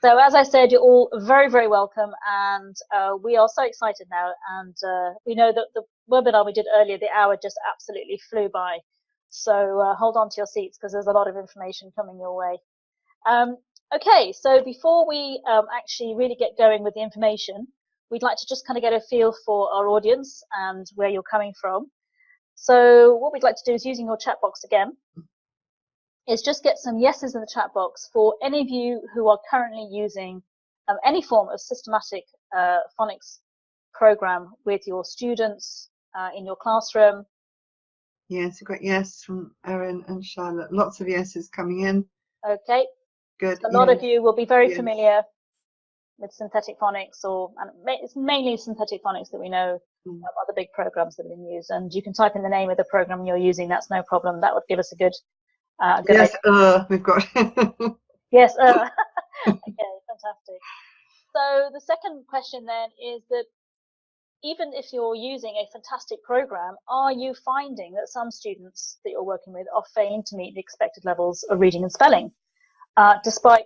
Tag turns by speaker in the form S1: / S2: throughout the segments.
S1: So as I said, you're all very, very welcome, and we are so excited now. And we know that the webinar we did earlier, the hour just absolutely flew by. So hold on to your seats because there's a lot of information coming your way. Okay, so before we actually really get going with the information, we'd like to just kind of get a feel for our audience and where you're coming from. So what we'd like to do is, using your chat box again, is just get some yeses in the chat box for any of you who are currently using any form of systematic phonics program with your students in your classroom.
S2: Yes, we've got yes from Erin and Charlotte. Lots of yeses coming in.
S1: Okay.
S2: Good.
S1: So a lot of you will be very
S2: yes.
S1: familiar with synthetic phonics, and it's mainly synthetic phonics that we know other big programs that have been used. And you can type in the name of the program you're using. That's no problem. That would give us a good
S2: yes,
S1: idea.
S2: we've got.
S1: Yes. Okay, fantastic. So the second question then is that even if you're using a fantastic program, are you finding that some students that you're working with are failing to meet the expected levels of reading and spelling, despite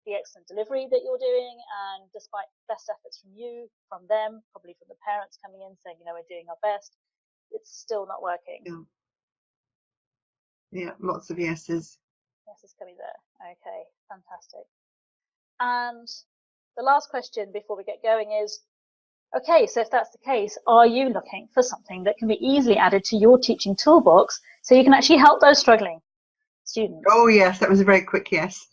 S1: the excellent delivery that you're doing and despite best efforts from you, from them, probably from the parents coming in saying, you know, we're doing our best, it's still not working?
S2: Yeah, lots of yeses.
S1: Yes is coming there. Okay, fantastic. And the last question before we get going is, okay, so if that's the case, are you looking for something that can be easily added to your teaching toolbox so you can actually help those struggling students?
S2: Oh yes, that was a very quick yes.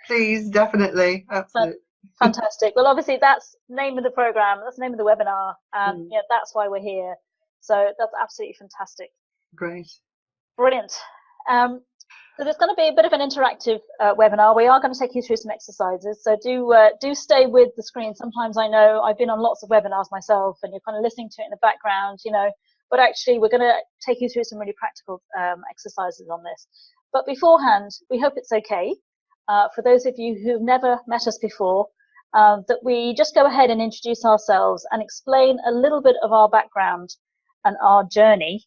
S2: Please, definitely, absolutely.
S1: Fantastic. Well, obviously that's the name of the program, that's the name of the webinar, and yeah, that's why we're here. So that's absolutely fantastic.
S2: Great.
S1: Brilliant. So there's going to be a bit of an interactive webinar. We are going to take you through some exercises, so do stay with the screen. Sometimes I know I've been on lots of webinars myself, and you're kind of listening to it in the background, you know, but actually we're going to take you through some really practical exercises on this. But beforehand, we hope it's okay for those of you who've never met us before, that we just go ahead and introduce ourselves and explain a little bit of our background and our journey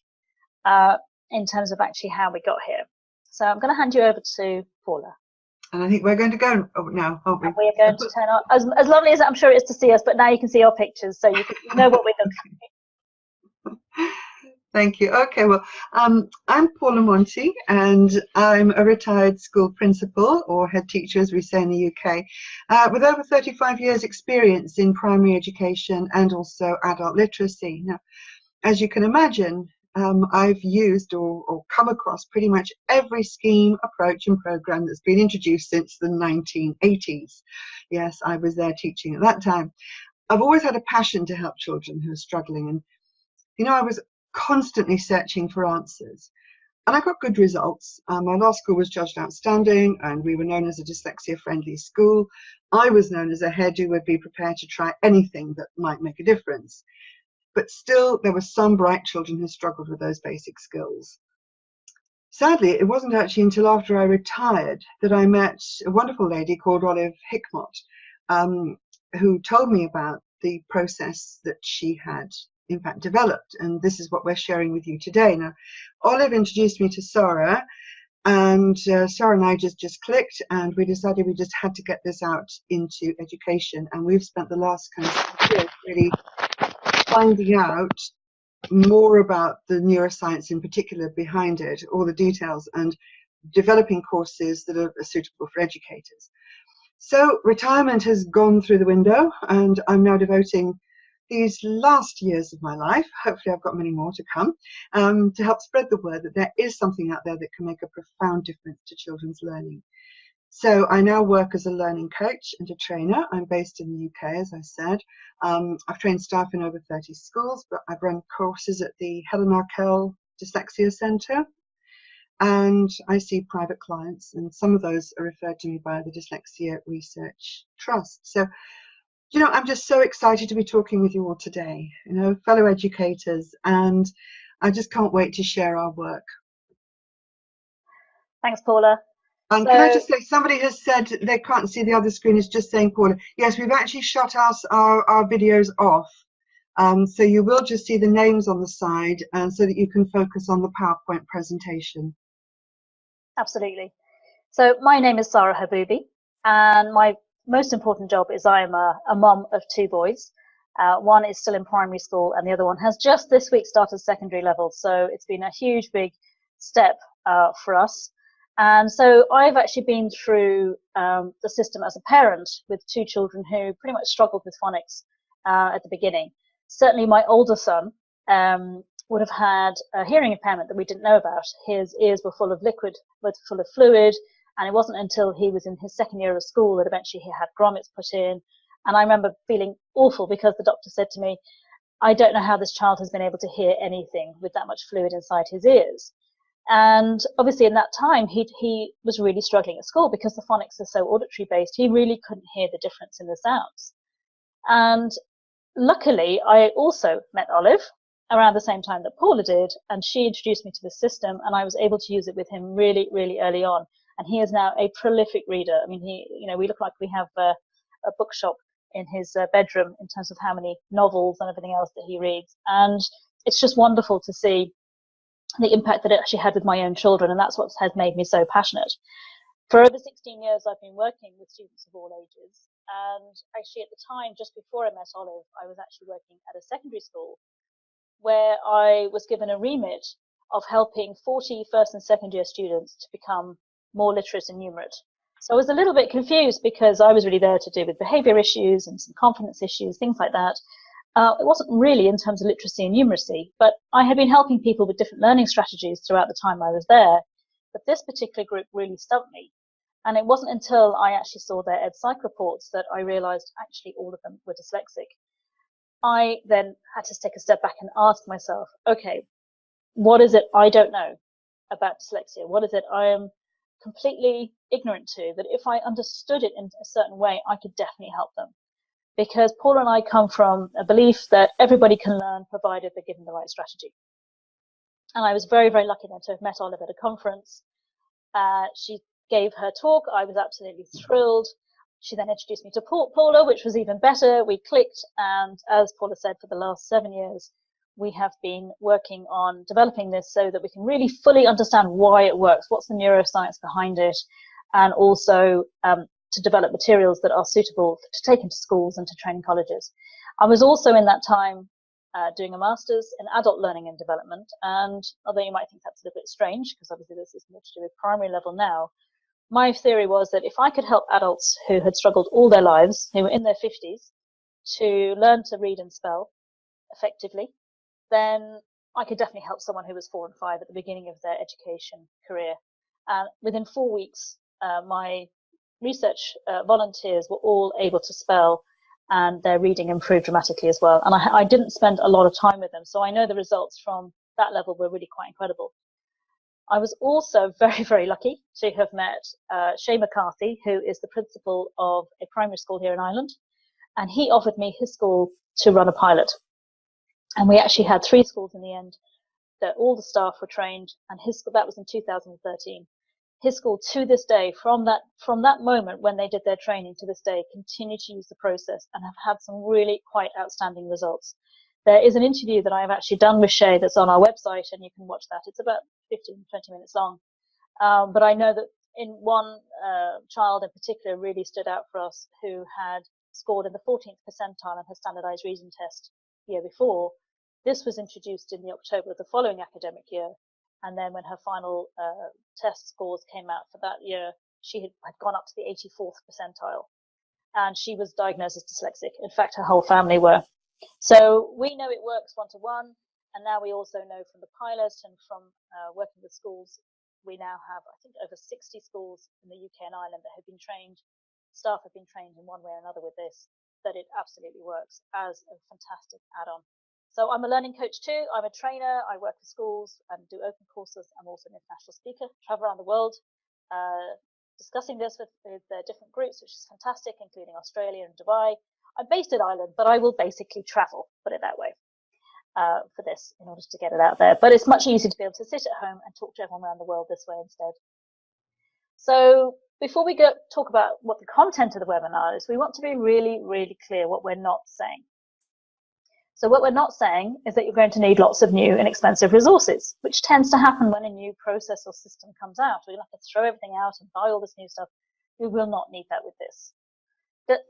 S1: in terms of actually how we got here. So I'm going to hand you over to Paula.
S2: And I think we're going to go now, aren't we?
S1: We are going to turn on, as lovely as I'm sure it is to see us, but now you can see our pictures, so you know what we're looking at.
S2: Thank you. Okay, well, I'm Paula Monti, and I'm a retired school principal, or head teacher as we say in the UK, with over 35 years experience in primary education and also adult literacy. Now, as you can imagine, I've used or come across pretty much every scheme, approach and program that's been introduced since the 1980s. Yes, I was there teaching at that time. I've always had a passion to help children who are struggling, and you know, I was constantly searching for answers, and I got good results. My last school was judged outstanding, and we were known as a dyslexia friendly school. I was known as a head who would be prepared to try anything that might make a difference. But still, there were some bright children who struggled with those basic skills. Sadly, it wasn't actually until after I retired that I met a wonderful lady called Olive Hickmott, who told me about the process that she had in fact developed, and this is what we're sharing with you today. Now, Olive introduced me to Sarah, and Sarah and I just clicked, and we decided we just had to get this out into education, and we've spent the last kind of years really finding out more about the neuroscience in particular behind it, all the details, and developing courses that are suitable for educators. So retirement has gone through the window, and I'm now devoting these last years of my life, hopefully I've got many more to come, to help spread the word that there is something out there that can make a profound difference to children's learning. So I now work as a learning coach and a trainer. I'm based in the UK, as I said. I've trained staff in over 30 schools, but I've run courses at the Helen Arkell Dyslexia Centre, and I see private clients, and some of those are referred to me by the Dyslexia Research Trust. So, you know, I'm just so excited to be talking with you all today, you know, fellow educators, and I just can't wait to share our work.
S1: Thanks, Paula.
S2: And can I just say, somebody has said they can't see the other screen, is just saying, Paula, yes, we've actually shut our videos off. So you will just see the names on the side, and so that you can focus on the PowerPoint presentation.
S1: Absolutely. So my name is Sarah Haboubi, And my most important job is I'm a mum of two boys. One is still in primary school, and the other one has just this week started secondary level. So it's been a huge, big step for us. And so I've actually been through the system as a parent with two children who pretty much struggled with phonics at the beginning. Certainly my older son would have had a hearing impairment that we didn't know about. His ears were full of liquid, full of fluid, and it wasn't until he was in his second year of school that eventually he had grommets put in. And I remember feeling awful because the doctor said to me, I don't know how this child has been able to hear anything with that much fluid inside his ears. And obviously in that time, he was really struggling at school because the phonics are so auditory based. He really couldn't hear the difference in the sounds. And luckily, I also met Olive around the same time that Paula did, and she introduced me to the system, and I was able to use it with him really, really early on. And he is now a prolific reader. I mean, we look like we have a bookshop in his bedroom in terms of how many novels and everything else that he reads. And it's just wonderful to see the impact that it actually had with my own children, and that's what has made me so passionate. For over 16 years, I've been working with students of all ages, and actually at the time, just before I met Olive, I was actually working at a secondary school where I was given a remit of helping 40 first and second year students to become more literate and numerate. So I was a little bit confused because I was really there to do with behavior issues and some confidence issues, things like that. It wasn't really in terms of literacy and numeracy, but I had been helping people with different learning strategies throughout the time I was there. But this particular group really stumped me. And it wasn't until I actually saw their EdPsych reports that I realized actually all of them were dyslexic. I then had to take a step back and ask myself, okay, what is it I don't know about dyslexia? What is it I am completely ignorant to, that if I understood it in a certain way, I could definitely help them? Because Paula and I come from a belief that everybody can learn provided they're given the right strategy. And I was very, very lucky then to have met Olive at a conference. She gave her talk. I was absolutely thrilled. She then introduced me to Paula, which was even better. We clicked, and as Paula said, for the last 7 years, we have been working on developing this so that we can really fully understand why it works, what's the neuroscience behind it, and also to develop materials that are suitable to take into schools and to training colleges. I was also in that time doing a master's in adult learning and development, and although you might think that's a little bit strange, because obviously this is more to do with primary level now, my theory was that if I could help adults who had struggled all their lives, who were in their 50s, to learn to read and spell effectively, then I could definitely help someone who was 4 and 5 at the beginning of their education career. And within 4 weeks, my research volunteers were all able to spell, and their reading improved dramatically as well. And I didn't spend a lot of time with them, so I know the results from that level were really quite incredible. I was also very, very lucky to have met Shay McCarthy, who is the principal of a primary school here in Ireland, and he offered me his school to run a pilot. And we actually had 3 schools in the end, that all the staff were trained, and that was in 2013. His school, to this day, from that moment when they did their training to this day, continue to use the process and have had some really quite outstanding results. There is an interview that I've actually done with Shay that's on our website, and you can watch that. It's about 15, 20 minutes long. But I know that in one child in particular really stood out for us, who had scored in the 14th percentile on her standardized reason test the year before. This was introduced in the October of the following academic year. And then when her final test scores came out for that year, she had gone up to the 84th percentile. And she was diagnosed as dyslexic. In fact, her whole family were. So we know it works one-to-one. And now we also know from the pilot and from working with schools, we now have, I think, over 60 schools in the UK and Ireland that have been trained. Staff have been trained in one way or another with this, that it absolutely works as a fantastic add-on. So I'm a learning coach too. I'm a trainer. I work with schools and do open courses. I'm also an international speaker, travel around the world, discussing this with different groups, which is fantastic, including Australia and Dubai. I'm based in Ireland, but I will basically travel, put it that way, for this in order to get it out there. But it's much easier to be able to sit at home and talk to everyone around the world this way instead. So before we talk about what the content of the webinar is, we want to be really, really clear what we're not saying. So what we're not saying is that you're going to need lots of new and expensive resources, which tends to happen when a new process or system comes out. We're going to have to throw everything out and buy all this new stuff. We will not need that with this.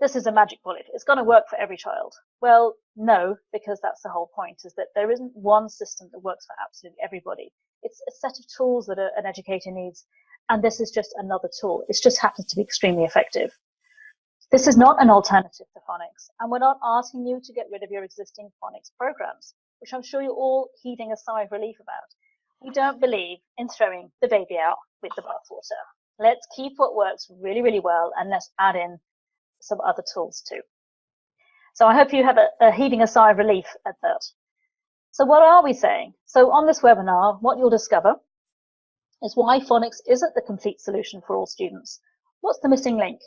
S1: This is a magic bullet. It's going to work for every child. Well, no, because that's the whole point, is that there isn't one system that works for absolutely everybody. It's a set of tools that an educator needs, and this is just another tool. It just happens to be extremely effective. This is not an alternative to phonics, and we're not asking you to get rid of your existing phonics programs, which I'm sure you're all heaving a sigh of relief about. We don't believe in throwing the baby out with the bathwater. Let's keep what works really, really well, and let's add in some other tools too. So I hope you have a heaving a sigh of relief at that. So what are we saying? So on this webinar, what you'll discover is why phonics isn't the complete solution for all students. What's the missing link?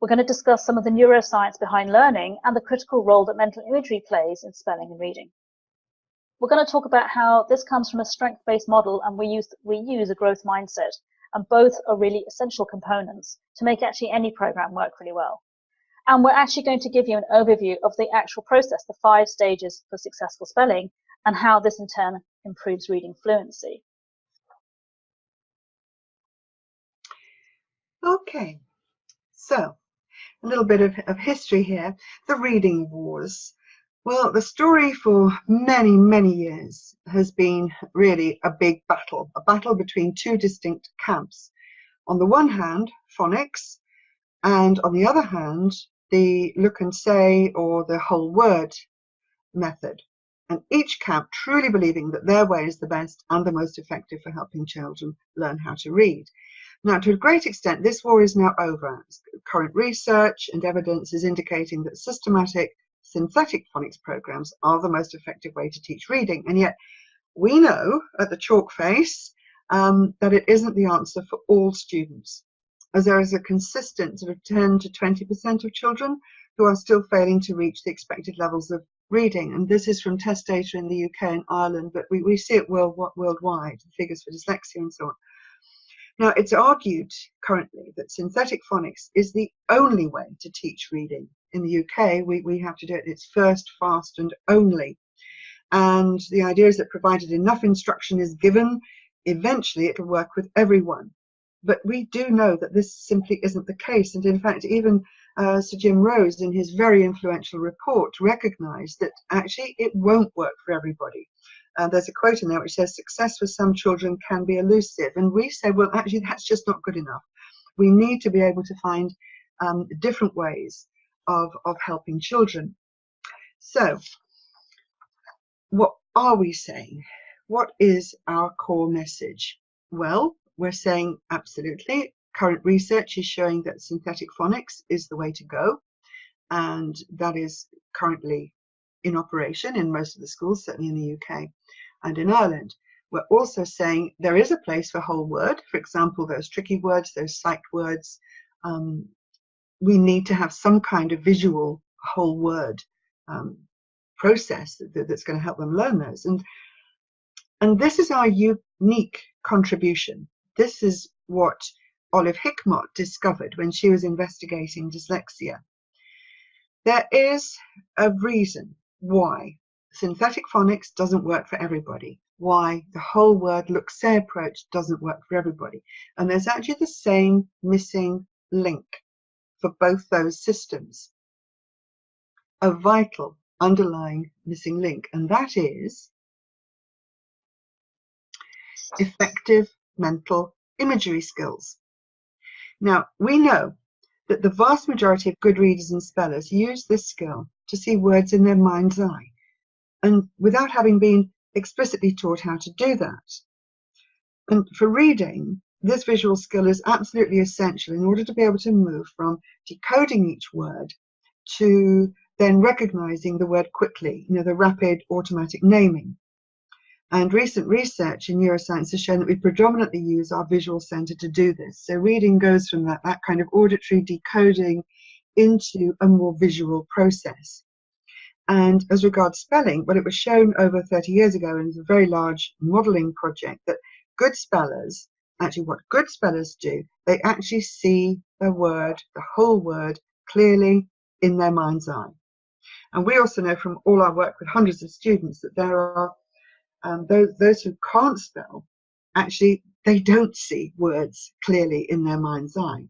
S1: We're going to discuss some of the neuroscience behind learning and the critical role that mental imagery plays in spelling and reading. We're going to talk about how this comes from a strength-based model, and we use a growth mindset, and both are really essential components to make actually any program work really well. And we're actually going to give you an overview of the actual process, the 5 stages for successful spelling, and how this in turn improves reading fluency.
S2: Okay, so a little bit of history here. The reading wars. Well, the story for many, many years has been really a big battle, a battle between 2 distinct camps. On the one hand, phonics, and on the other hand, the look and say or the whole word method. And each camp truly believing that their way is the best and the most effective for helping children learn how to read. Now, to a great extent, this war is now over. Current research and evidence is indicating that systematic synthetic phonics programs are the most effective way to teach reading. And yet we know at the chalk face that it isn't the answer for all students, as there is a consistent sort of 10 to 20% of children who are still failing to reach the expected levels of reading. And this is from test data in the UK and Ireland, but we see it worldwide, the figures for dyslexia and so on. Now, it's argued currently that synthetic phonics is the only way to teach reading. In the UK, we have to do it. It's first, fast, and only. And the idea is that provided enough instruction is given, eventually it'll work with everyone. But we do know that this simply isn't the case. And in fact, even Sir Jim Rose, in his very influential report, recognized that actually it won't work for everybody. There's a quote in there which says, "Success for some children can be elusive." And we say, well, actually, that's just not good enough. We need to be able to find different ways of helping children. So what are we saying? What is our core message? Well, we're saying absolutely. Current research is showing that synthetic phonics is the way to go. And that is currently in operation in most of the schools, certainly in the UK and in Ireland. We're also saying there is a place for whole word. For example, those tricky words, those sight words. We need to have some kind of visual whole word process that's going to help them learn those. And this is our unique contribution. This is what Olive Hickmott discovered when she was investigating dyslexia. There is a reason why synthetic phonics doesn't work for everybody, why the whole word look-say approach doesn't work for everybody. And there's actually the same missing link for both those systems, a vital underlying missing link, and that is effective mental imagery skills. Now, we know that the vast majority of good readers and spellers use this skill to see words in their mind's eye, and without having been explicitly taught how to do that. And for reading, this visual skill is absolutely essential in order to be able to move from decoding each word to then recognizing the word quickly, the rapid automatic naming. And recent research in neuroscience has shown that we predominantly use our visual center to do this. So reading goes from that kind of auditory decoding into a more visual process. And as regards spelling, well, it was shown over 30 years ago in a very large modeling project that good spellers, actually what good spellers do, they actually see the word, the whole word, clearly in their mind's eye. And we also know from all our work with hundreds of students that there are those who can't spell, actually, they don't see words clearly in their mind's eye.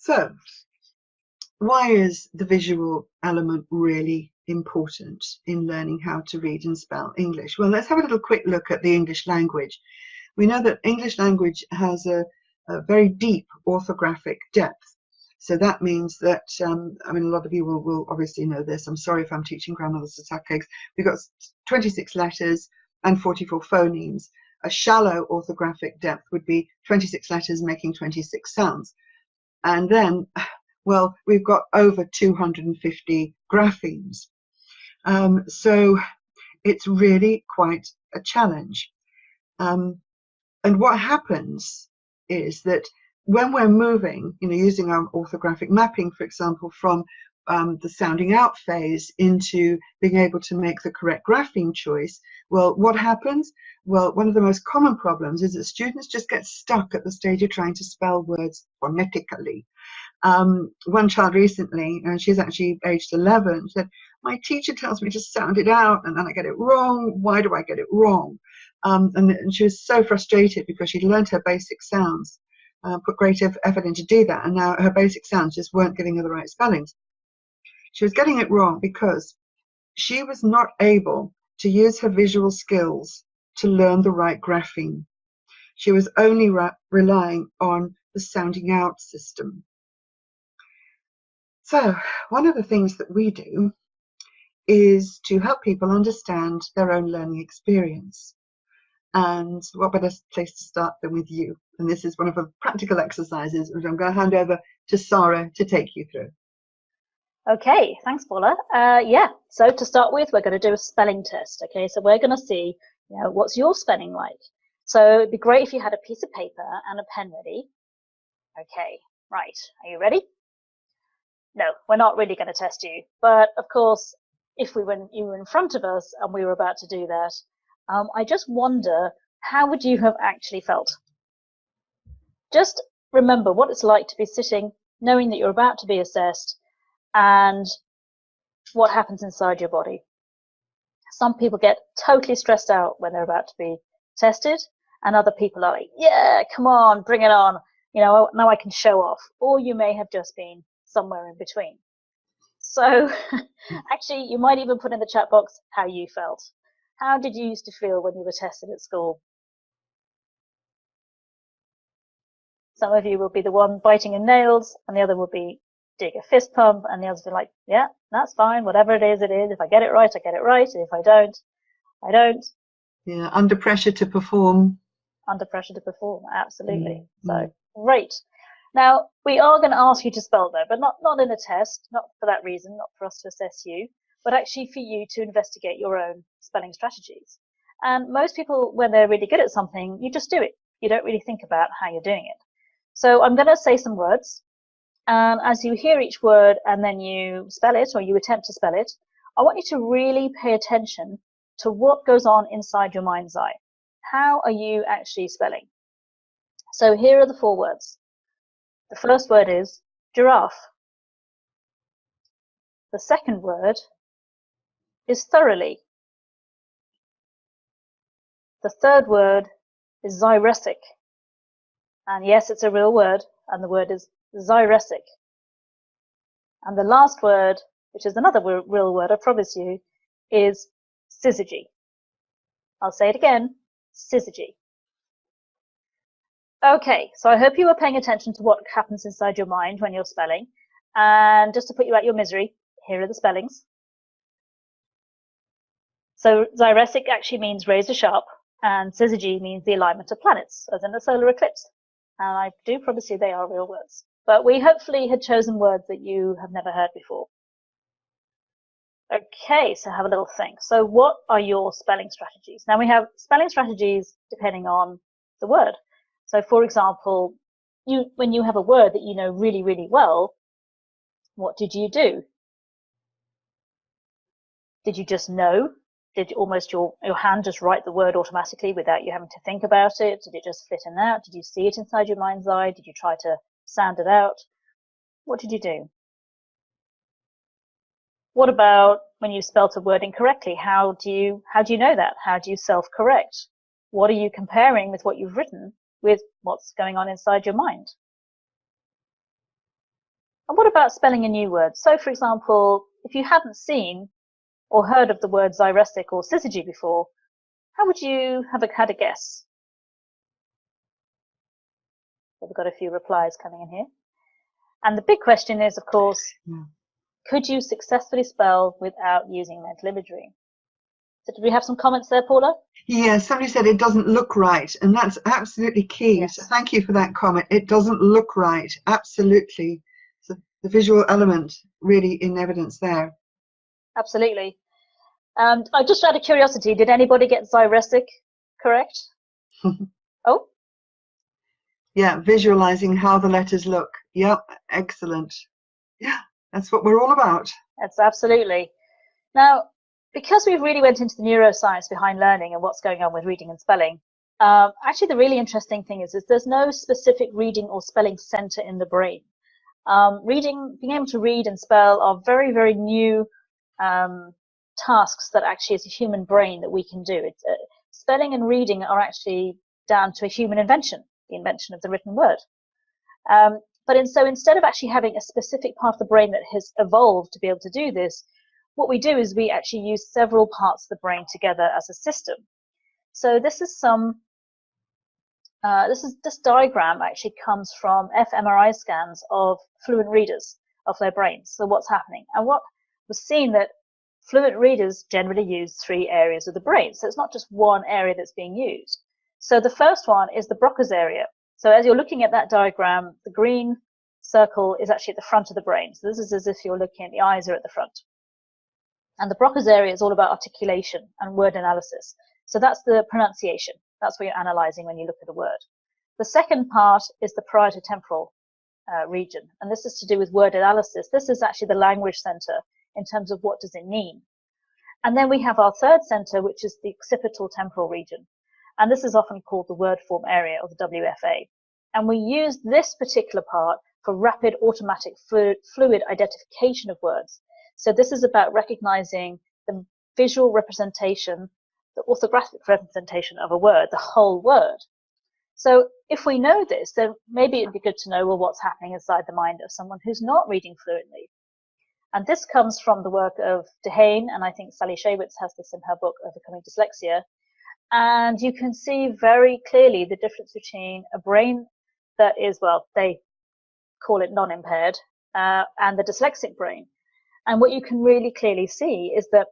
S2: So, why is the visual element really important in learning how to read and spell English? Well, let's have a little quick look at the English language. We know that English language has a very deep orthographic depth. So that means that, I mean, a lot of you will obviously know this. I'm sorry if I'm teaching grandmothers to suck eggs. We've got 26 letters and 44 phonemes. A shallow orthographic depth would be 26 letters making 26 sounds. And then, well, we've got over 250 graphemes. So it's really quite a challenge. And what happens is that when we're moving, using our orthographic mapping, for example, from the sounding out phase into being able to make the correct grapheme choice, well, what happens? Well, one of the most common problems is that students just get stuck at the stage of trying to spell words phonetically. One child recently, and she's actually aged 11, said, my teacher tells me to sound it out and then I get it wrong. Why do I get it wrong? And she was so frustrated because she'd learned her basic sounds, put great effort in to do that, and now her basic sounds just weren't giving her the right spellings. She was getting it wrong because she was not able to use her visual skills to learn the right grapheme. She was only relying on the sounding out system. So one of the things that we do is to help people understand their own learning experience. And what better place to start than with you? And this is one of the practical exercises which I'm going to hand over to Sarah to take you through.
S1: Okay, thanks, Paula. Yeah, so to start with, we're going to do a spelling test. Okay, so we're going to see, what's your spelling like? So it'd be great if you had a piece of paper and a pen ready. Okay, right, are you ready? No, we're not really going to test you. But of course, if you were in front of us and we were about to do that, I just wonder, how would you have actually felt? Just remember what it's like to be sitting, knowing that you're about to be assessed, and what happens inside your body. Some people get totally stressed out when they're about to be tested, and other people are like, yeah, come on, bring it on. Now I can show off. Or you may have just been somewhere in between. So actually, you might even put in the chat box how you felt. How did you used to feel when you were tested at school? Some of you will be the one biting your nails, and the other will be doing a fist pump, and the others will be like, yeah, that's fine, whatever it is, it is. If I get it right, I get it right. If I don't, I don't.
S2: Yeah, under pressure to perform.
S1: Under pressure to perform, absolutely. So great. Now, we are going to ask you to spell though, but not in a test, not for that reason, not for us to assess you, but actually for you to investigate your own spelling strategies. And most people, when they're really good at something, you just do it. You don't really think about how you're doing it. So I'm going to say some words, and as you hear each word and then you spell it or you attempt to spell it, I want you to really pay attention to what goes on inside your mind's eye. How are you actually spelling? So here are the 4 words. The first word is giraffe. The second word is thoroughly. The third word is xyresic. And yes, it's a real word, and the word is xyresic. And the last word, which is another real word, I promise you, is syzygy. I'll say it again, syzygy. Okay, so I hope you were paying attention to what happens inside your mind when you're spelling. And just to put you out your misery, here are the spellings. So xyresic actually means razor sharp, and syzygy means the alignment of planets, as in a solar eclipse. And I do promise you they are real words. But we hopefully had chosen words that you have never heard before. Okay, so have a little think. So what are your spelling strategies? Now we have spelling strategies depending on the word. So for example, when you have a word that you know really, really well, what did you do? Did you just know? Did almost your hand just write the word automatically without you having to think about it? Did it just fit in out? Did you see it inside your mind's eye? Did you try to sound it out? What did you do? What about when you spelt a word incorrectly? How do you know that? How do you self-correct? What are you comparing with what you've written with what's going on inside your mind? And what about spelling a new word? So, for example, if you hadn't seen or heard of the word zyrestic or syzygy before, how would you have had a guess? So we've got a few replies coming in here. And the big question is, of course, could you successfully spell without using mental imagery? So did we have some comments there, Paula?
S2: Yeah, somebody said it doesn't look right, and that's absolutely key.
S1: Yes.
S2: So thank you for that comment. It doesn't look right, absolutely. So the visual element really in evidence there.
S1: Absolutely. And just out of curiosity, did anybody get zyrestic correct? Oh,
S2: Yeah, visualizing how the letters look. Yep, excellent. Yeah, that's what we're all about.
S1: that's absolutely. Now, because we really went into the neuroscience behind learning and what's going on with reading and spelling, actually the really interesting thing is there's no specific reading or spelling center in the brain. Being able to read and spell are very, very new tasks that actually as a human brain that we can do. Spelling and reading are actually down to a human invention, the invention of the written word. So instead of actually having a specific part of the brain that has evolved to be able to do this, what we do is we actually use several parts of the brain together as a system. So this diagram actually comes from fMRI scans of fluent readers of their brains. So what's happening? And what was seen that fluent readers generally use 3 areas of the brain. So it's not just one area that's being used. So the first one is the Broca's area. So as you're looking at that diagram, the green circle is actually at the front of the brain. So this is as if you're looking at the eyes are at the front. And the Broca's area is all about articulation and word analysis. So that's the pronunciation. That's what you're analyzing when you look at a word. The second part is the parieto-temporal region, and this is to do with word analysis. This is actually the language center in terms of what does it mean. And then we have our third center, which is the occipital temporal region. And this is often called the word form area, or the WFA. And we use this particular part for rapid automatic fluid identification of words. So this is about recognizing the visual representation, the orthographic representation of a word, the whole word. So if we know this, then maybe it'd be good to know, well, what's happening inside the mind of someone who's not reading fluently. And this comes from the work of Dehane, and I think Sally Shaywitz has this in her book, Overcoming Dyslexia. And you can see very clearly the difference between a brain that is, well, they call it non-impaired, and the dyslexic brain. And what you can really clearly see is that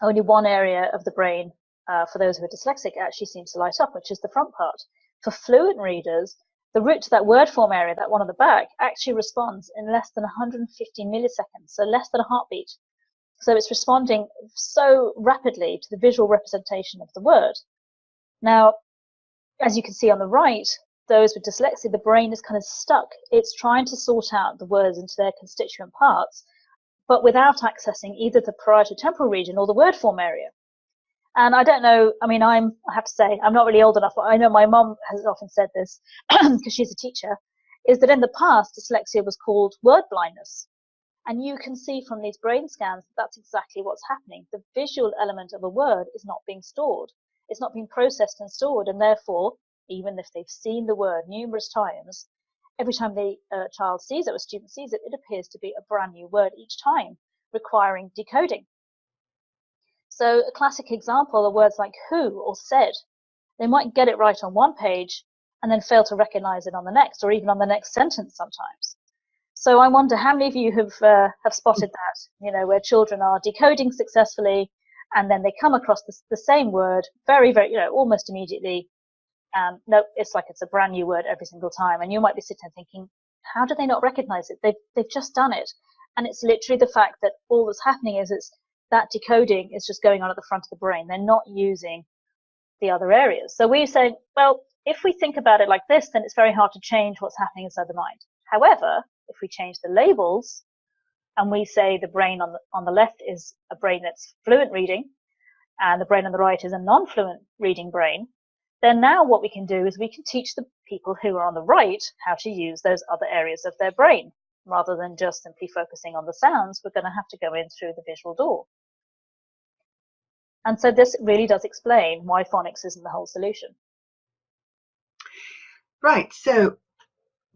S1: only one area of the brain for those who are dyslexic actually seems to light up, which is the front part. For fluent readers, the route to that word form area, that one on the back, actually responds in less than 150 milliseconds, so less than a heartbeat. So it's responding so rapidly to the visual representation of the word. Now, as you can see on the right, those with dyslexia, the brain is kind of stuck. It's trying to sort out the words into their constituent parts, but without accessing either the parieto-temporal region or the word form area. And I don't know, I mean, I have to say, I'm not really old enough, but I know my mom has often said this, because she's a teacher, is that in the past, dyslexia was called word blindness. And you can see from these brain scans that that's exactly what's happening. The visual element of a word is not being stored. It's not being processed and stored, and therefore, even if they've seen the word numerous times, every time the child sees it or a student sees it, it appears to be a brand new word each time, requiring decoding. So a classic example are words like who or said. They might get it right on one page and then fail to recognize it on the next, or even on the next sentence sometimes. So I wonder how many of you have spotted that, where children are decoding successfully and then they come across the same word very, very, almost immediately. No, it's like it's a brand new word every single time. And you might be sitting there thinking, how do they not recognize it? They've just done it. And it's literally the fact that all that's happening is that decoding is just going on at the front of the brain. They're not using the other areas. So we say, well, if we think about it like this, then it's very hard to change what's happening inside the mind. However, if we change the labels and we say the brain on the left is a brain that's fluent reading and the brain on the right is a non-fluent reading brain, then now what we can do is we can teach the people who are on the right how to use those other areas of their brain. Rather than just simply focusing on the sounds, we're going to have to go in through the visual door. And so this really does explain why phonics isn't the whole solution.
S2: Right, so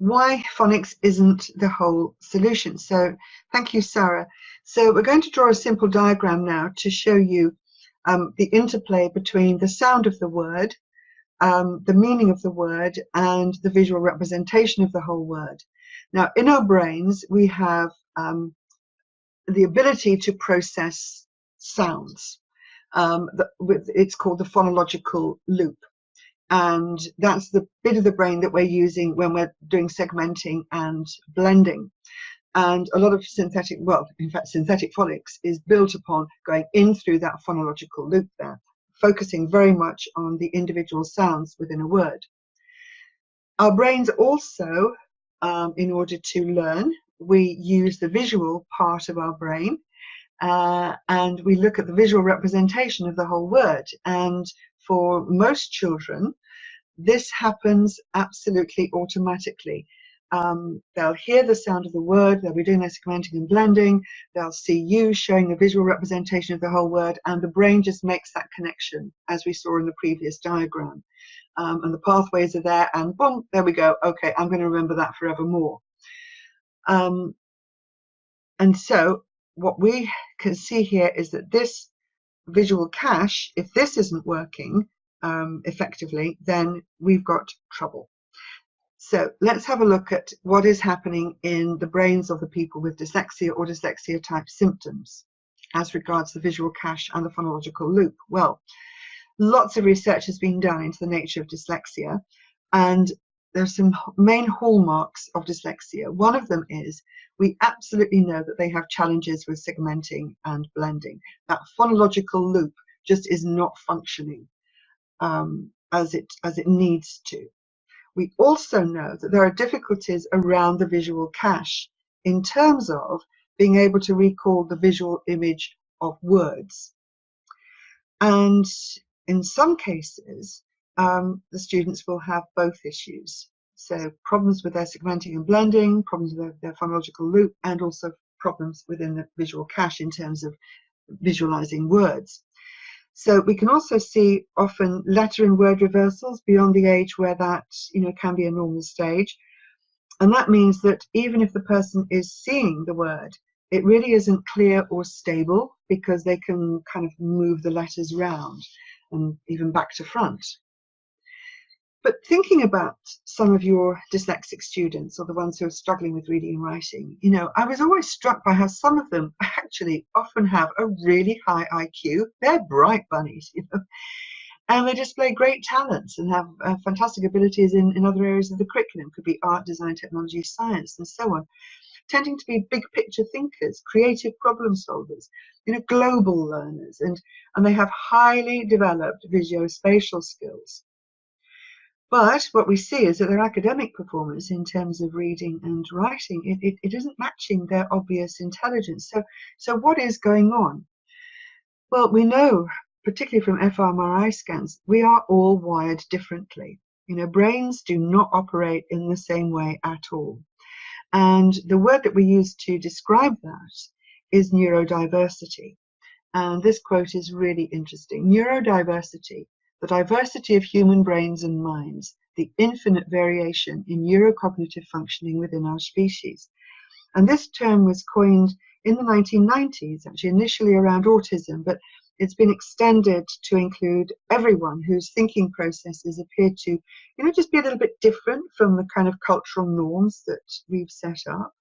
S2: why phonics isn't the whole solution. So thank you, Sarah. So we're going to draw a simple diagram now to show you the interplay between the sound of the word, the meaning of the word, and the visual representation of the whole word. Now, in our brains, we have the ability to process sounds. It's called the phonological loop. And that's the bit of the brain that we're using when we're doing segmenting and blending. And a lot of synthetic, well, in fact, synthetic phonics is built upon going in through that phonological loop there, focusing very much on the individual sounds within a word. Our brains also, in order to learn, we use the visual part of our brain, and we look at the visual representation of the whole word. And for most children, this happens absolutely automatically. They'll hear the sound of the word, they'll be doing their segmenting and blending, they'll see you showing the visual representation of the whole word, and the brain just makes that connection, as we saw in the previous diagram. And the pathways are there, and boom, there we go. Okay, I'm going to remember that forevermore. And so what we can see here is that this visual cache, if this isn't working effectively, then we've got trouble. So let's have a look at what is happening in the brains of the people with dyslexia or dyslexia type symptoms as regards the visual cache and the phonological loop. Well, lots of research has been done into the nature of dyslexia, and there's some main hallmarks of dyslexia. One of them is we absolutely know that they have challenges with segmenting and blending. That phonological loop just is not functioning as it needs to. We also know that there are difficulties around the visual cache in terms of being able to recall the visual image of words. And in some cases, the students will have both issues. So problems with their segmenting and blending, problems with their phonological loop, and also problems within the visual cache in terms of visualizing words. So we can also see often letter and word reversals beyond the age where that can be a normal stage. And that means that even if the person is seeing the word, it really isn't clear or stable because they can kind of move the letters round and even back to front. But thinking about some of your dyslexic students or the ones who are struggling with reading and writing, I was always struck by how some of them actually often have a really high IQ. They're bright bunnies, and they display great talents and have fantastic abilities in other areas of the curriculum. Could be art, design, technology, science, and so on. Tending to be big picture thinkers, creative problem solvers, global learners, and they have highly developed visuospatial skills. But what we see is that their academic performance in terms of reading and writing, it isn't matching their obvious intelligence. So what is going on? Well, we know, particularly from fMRI scans, we are all wired differently. Brains do not operate in the same way at all. And the word that we use to describe that is neurodiversity. And this quote is really interesting. Neurodiversity, the diversity of human brains and minds, the infinite variation in neurocognitive functioning within our species. And this term was coined in the 1990s, actually initially around autism, but it's been extended to include everyone whose thinking processes appear to, just be a little bit different from the kind of cultural norms that we've set up.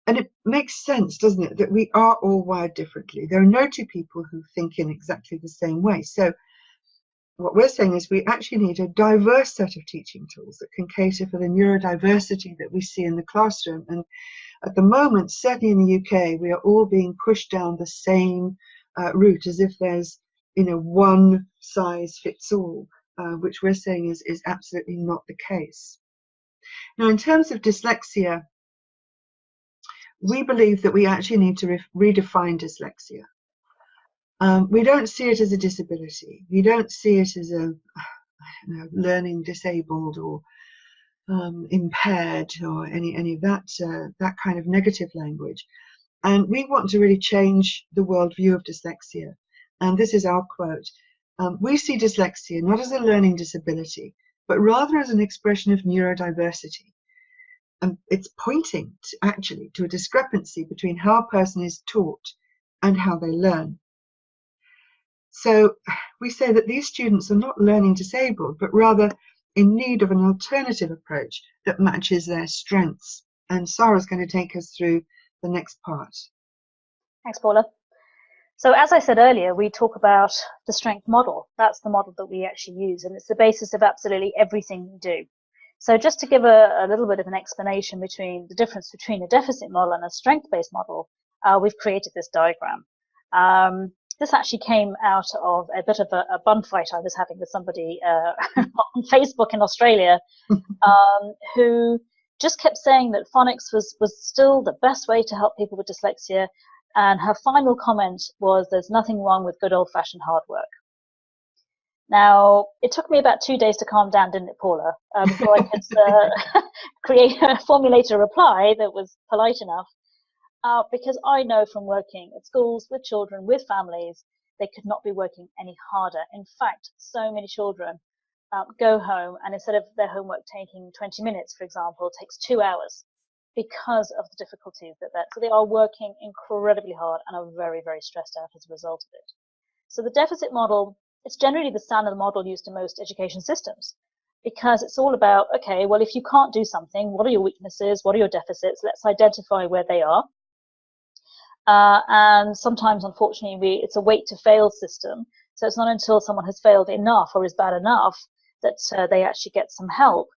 S2: And it makes sense, doesn't it, that we are all wired differently. There are no two people who think in exactly the same way. So what we're saying is we actually need a diverse set of teaching tools that can cater for the neurodiversity that we see in the classroom. And at the moment, certainly in the UK, we are all being pushed down the same route as if there's one size fits all, which we're saying is absolutely not the case. Now, in terms of dyslexia, we believe that we actually need to redefine dyslexia. We don't see it as a disability. We don't see it as a learning disabled or impaired or any of that kind of negative language. And we want to really change the worldview of dyslexia. And this is our quote. We see dyslexia not as a learning disability, but rather as an expression of neurodiversity, it's pointing actually to a discrepancy between how a person is taught and how they learn. So we say that these students are not learning disabled, but rather in need of an alternative approach that matches their strengths. And Sarah's going to take us through the next part.
S1: Thanks, Paula. So as I said earlier, we talk about the strength model. That's the model that we actually use, and it's the basis of absolutely everything we do. So just to give a little bit of an explanation between the difference between a deficit model and a strength-based model, we've created this diagram. This actually came out of a bit of a bun fight I was having with somebody on Facebook in Australia, who just kept saying that phonics was still the best way to help people with dyslexia. And her final comment was, "There's nothing wrong with good old-fashioned hard work." Now, it took me about 2 days to calm down, didn't it, Paula, before I could formulate a reply that was polite enough. Because I know from working at schools with children, with families, they could not be working any harder. In fact, so many children go home, and instead of their homework taking 20 minutes, for example, it takes 2 hours because of the difficulties so they are working incredibly hard and are very, very stressed out as a result of it. So the deficit model, it's generally the standard model used in most education systems, because it's all about, okay, well, if you can't do something, what are your weaknesses? What are your deficits? Let's identify where they are. And sometimes, unfortunately, it's a wait to fail system. So it's not until someone has failed enough or is bad enough that they actually get some help.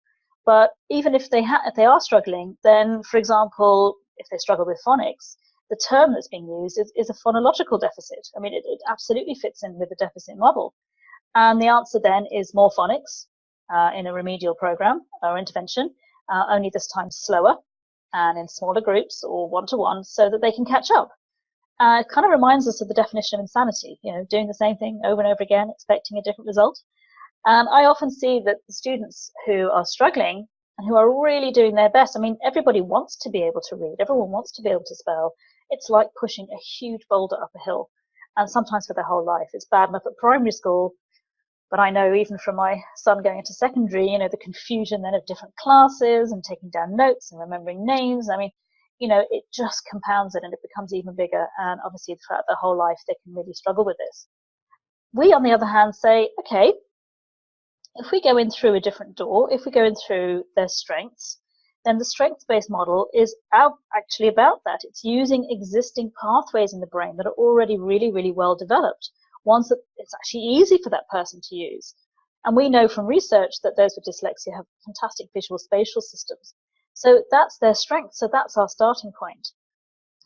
S1: But even if they are struggling, then, for example, if they struggle with phonics, the term that's being used is a phonological deficit. I mean, it absolutely fits in with the deficit model. And the answer then is more phonics in a remedial program or intervention, only this time slower and in smaller groups or one-to-one, so that they can catch up. It kind of reminds us of the definition of insanity, doing the same thing over and over again, expecting a different result. And I often see that the students who are struggling and who are really doing their best, I mean, everybody wants to be able to read, everyone wants to be able to spell. It's like pushing a huge boulder up a hill, and sometimes for their whole life. It's bad enough at primary school, but I know even from my son going into secondary, the confusion then of different classes and taking down notes and remembering names. I mean, it just compounds it and it becomes even bigger. And obviously throughout their whole life, they can really struggle with this. We, on the other hand, say, okay, if we go in through a different door, if we go in through their strengths, then the strengths-based model is actually about that. It's using existing pathways in the brain that are already really, really well developed, ones that it's actually easy for that person to use. And we know from research that those with dyslexia have fantastic visual spatial systems. So that's their strength. So that's our starting point.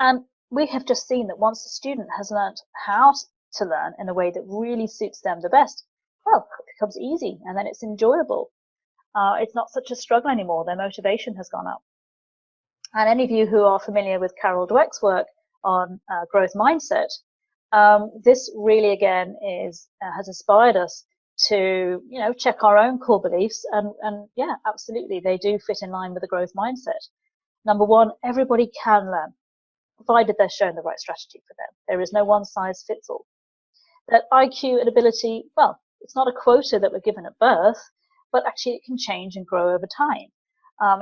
S1: And we have just seen that once the student has learned how to learn in a way that really suits them the best, well, it becomes easy and then it's enjoyable. It's not such a struggle anymore. Their motivation has gone up. And any of you who are familiar with Carol Dweck's work on growth mindset, this really, again, has inspired us to, check our own core beliefs. And yeah, absolutely, they do fit in line with the growth mindset. Number one, everybody can learn, provided they're shown the right strategy for them. There is no one size fits all. That IQ and ability, well, it's not a quota that we're given at birth, but actually it can change and grow over time.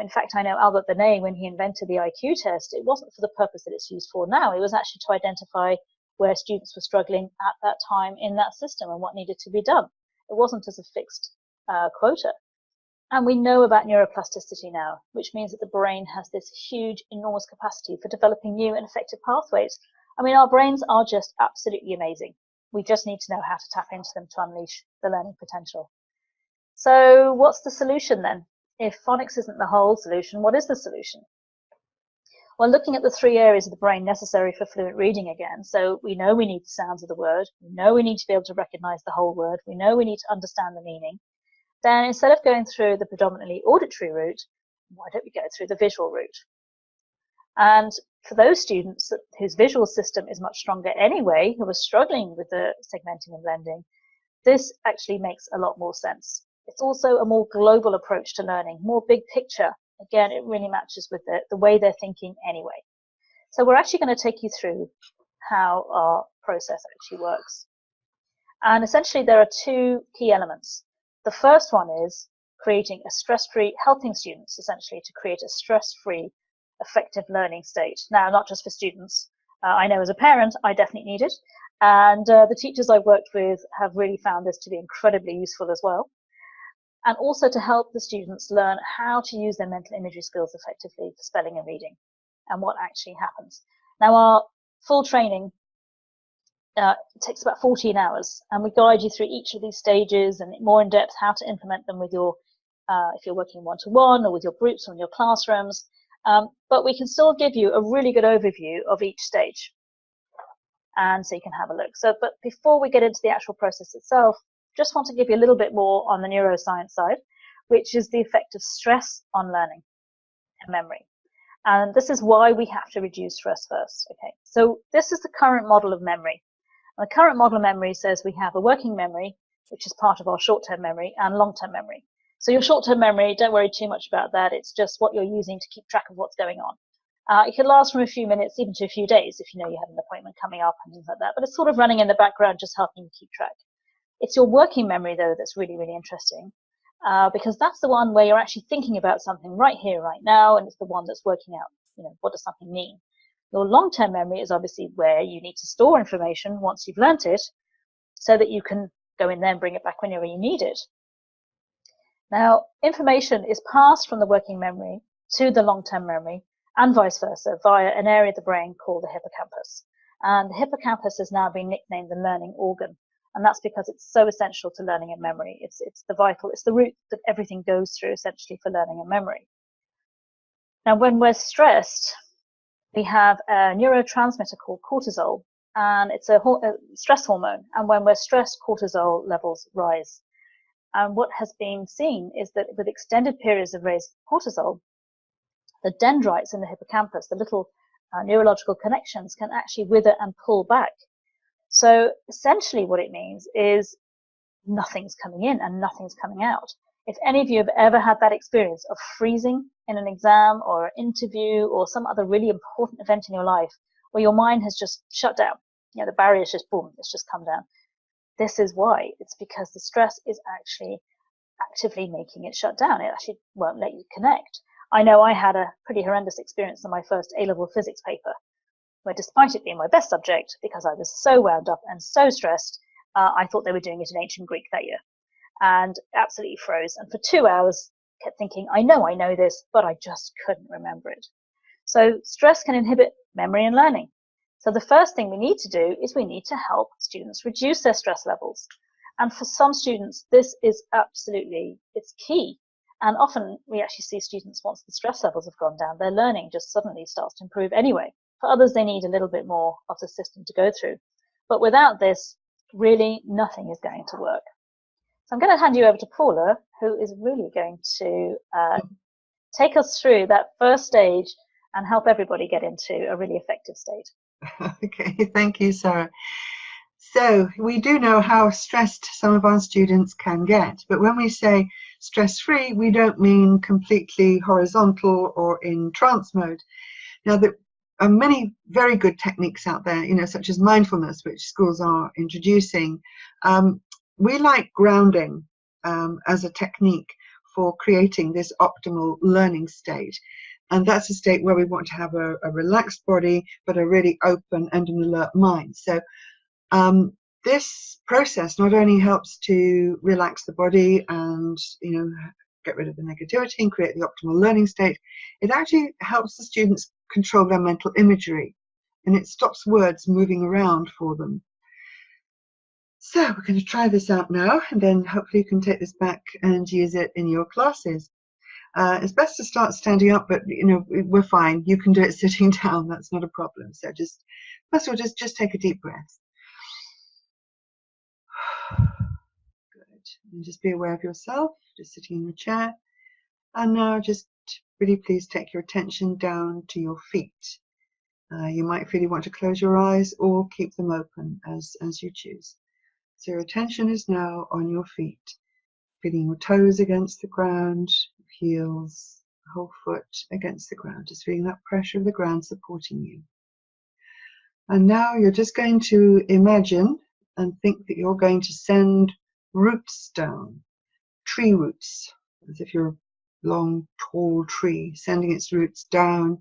S1: In fact, I know Albert Binet, when he invented the IQ test, it wasn't for the purpose that it's used for now. It was actually to identify where students were struggling at that time in that system and what needed to be done. It wasn't as a fixed quota. And we know about neuroplasticity now, which means that the brain has this huge, enormous capacity for developing new and effective pathways. I mean, our brains are just absolutely amazing. We just need to know how to tap into them to unleash the learning potential. So what's the solution then? If phonics isn't the whole solution, what is the solution? Well, looking at the 3 areas of the brain necessary for fluent reading again, so we know we need the sounds of the word, we know we need to be able to recognize the whole word, we know we need to understand the meaning, then instead of going through the predominantly auditory route, why don't we go through the visual route? And for those students whose visual system is much stronger anyway, who are struggling with the segmenting and blending, this actually makes a lot more sense. It's also a more global approach to learning, more big picture. Again, it really matches with the way they're thinking anyway. So we're actually going to take you through how our process actually works. And essentially, there are 2 key elements. The first one is creating a stress-free, helping students essentially to create a stress-free, effective learning state. Now, not just for students. I know as a parent, I definitely need it. And the teachers I've worked with have really found this to be incredibly useful as well. And also to help the students learn how to use their mental imagery skills effectively for spelling and reading and what actually happens. Now, our full training takes about 14 hours, and we guide you through each of these stages and more in depth how to implement them with your, if you're working one-to-one or with your groups or in your classrooms. But we can still give you a really good overview of each stage, and so you can have a look. So, but before we get into the actual process itself, just want to give you a little bit more on the neuroscience side, which is the effect of stress on learning and memory. And this is why we have to reduce stress first. Okay, so this is the current model of memory. And the current model of memory says we have a working memory, which is part of our short-term memory, and long-term memory. So your short-term memory, don't worry too much about that. It's just what you're using to keep track of what's going on. It could last from a few minutes, even to a few days, if you know you have an appointment coming up and things like that. But it's sort of running in the background, just helping you keep track. It's your working memory, though, that's really, really interesting, because that's the one where you're actually thinking about something right here, right now, and it's the one that's working out, what does something mean? Your long-term memory is obviously where you need to store information once you've learnt it, so that you can go in there and bring it back whenever you need it. Now, information is passed from the working memory to the long-term memory, and vice versa, via an area of the brain called the hippocampus. And the hippocampus has now been nicknamed the learning organ. And that's because it's so essential to learning and memory. It's the route that everything goes through essentially for learning and memory. Now, when we're stressed, we have a neurotransmitter called cortisol, and it's a stress hormone. And when we're stressed, cortisol levels rise. And what has been seen is that with extended periods of raised cortisol, the dendrites in the hippocampus, the little neurological connections, can actually wither and pull back. So essentially what it means is nothing's coming in and nothing's coming out. If any of you have ever had that experience of freezing in an exam or an interview or some other really important event in your life where your mind has just shut down, the barrier's just boom, it's just come down. This is why. It's because the stress is actually actively making it shut down. It actually won't let you connect. I know I had a pretty horrendous experience in my first A-level physics paper, where despite it being my best subject, because I was so wound up and so stressed, I thought they were doing it in ancient Greek that year, and absolutely froze. And for 2 hours, kept thinking, I know this, but I just couldn't remember it. So stress can inhibit memory and learning. So the first thing we need to do is we need to help students reduce their stress levels. And for some students, this is it's key. And often we actually see students, once the stress levels have gone down, their learning just suddenly starts to improve anyway. For others, they need a little bit more of the system to go through. But without this, really nothing is going to work. So I'm going to hand you over to Paula, who is really going to take us through that first stage and help everybody get into a really effective state.
S2: Okay, thank you, Sarah. So we do know how stressed some of our students can get, but when we say stress-free, we don't mean completely horizontal or in trance mode. Now, there are many very good techniques out there, such as mindfulness, which schools are introducing. We like grounding as a technique for creating this optimal learning state. And that's a state where we want to have a relaxed body, but a really open and an alert mind. So this process not only helps to relax the body and, get rid of the negativity and create the optimal learning state, it actually helps the students control their mental imagery, and it stops words moving around for them. So we're going to try this out now, and then hopefully you can take this back and use it in your classes. It's best to start standing up, but we're fine. You can do it sitting down. That's not a problem. So first of all, just take a deep breath. Good. And just be aware of yourself, just sitting in the chair. And now just really please take your attention down to your feet. You might really want to close your eyes or keep them open as you choose. So your attention is now on your feet, feeling your toes against the ground, heels, the whole foot against the ground, just feeling that pressure of the ground supporting you. And now you're just going to imagine and think that you're going to send roots down, tree roots, as if you're a long, tall tree, sending its roots down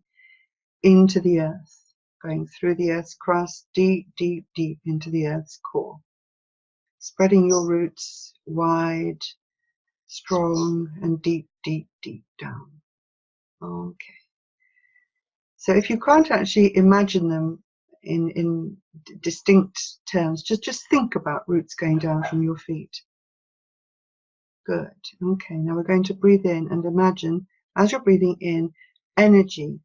S2: into the earth, going through the earth's crust, deep, deep, deep into the earth's core, spreading your roots wide, strong, and deep, deep, deep down. Okay. So if you can't actually imagine them in distinct terms, just think about roots going down from your feet. Good. Okay, now we're going to breathe in and imagine, as you're breathing in, energy,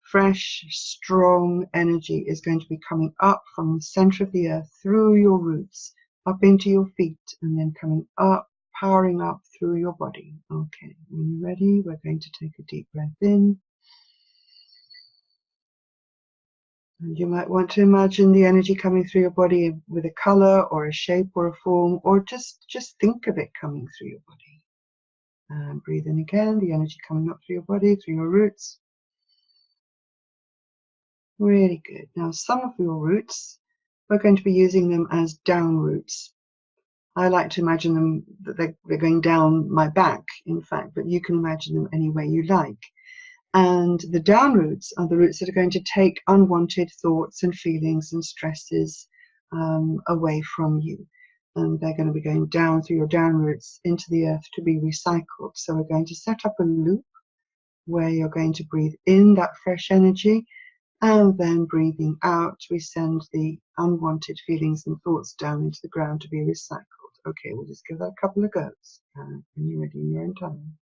S2: fresh, strong energy is going to be coming up from the center of the earth through your roots, up into your feet, and then coming up, powering up through your body. Okay, when you're ready, we're going to take a deep breath in. And you might want to imagine the energy coming through your body with a color or a shape or a form, or just think of it coming through your body. And breathe in again, the energy coming up through your body, through your roots. Really good. Now some of your roots, we're going to be using them as down roots. I like to imagine them that they're going down my back, in fact, but you can imagine them any way you like. And the down roots are the roots that are going to take unwanted thoughts and feelings and stresses away from you. And they're going to be going down through your down roots into the earth to be recycled. So we're going to set up a loop where you're going to breathe in that fresh energy, and then breathing out, we send the unwanted feelings and thoughts down into the ground to be recycled. Okay, we'll just give that a couple of goes. When you're ready in your own time.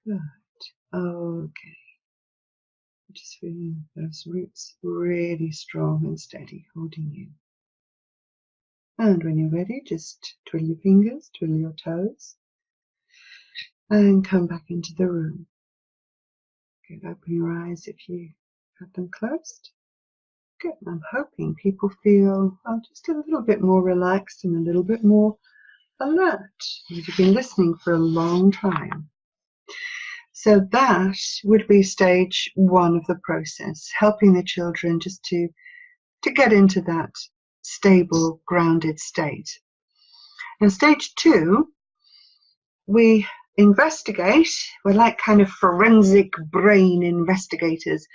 S2: Good. Okay. Just feeling those roots really strong and steady, holding you. And when you're ready, just twiddle your fingers, twiddle your toes, and come back into the room. Good. Open your eyes if you have them closed. Good. I'm hoping people feel just a little bit more relaxed and a little bit more alert. You've been listening for a long time. So that would be stage one of the process, helping the children just to get into that stable, grounded state. Now, stage two, we investigate. We're like kind of forensic brain investigators.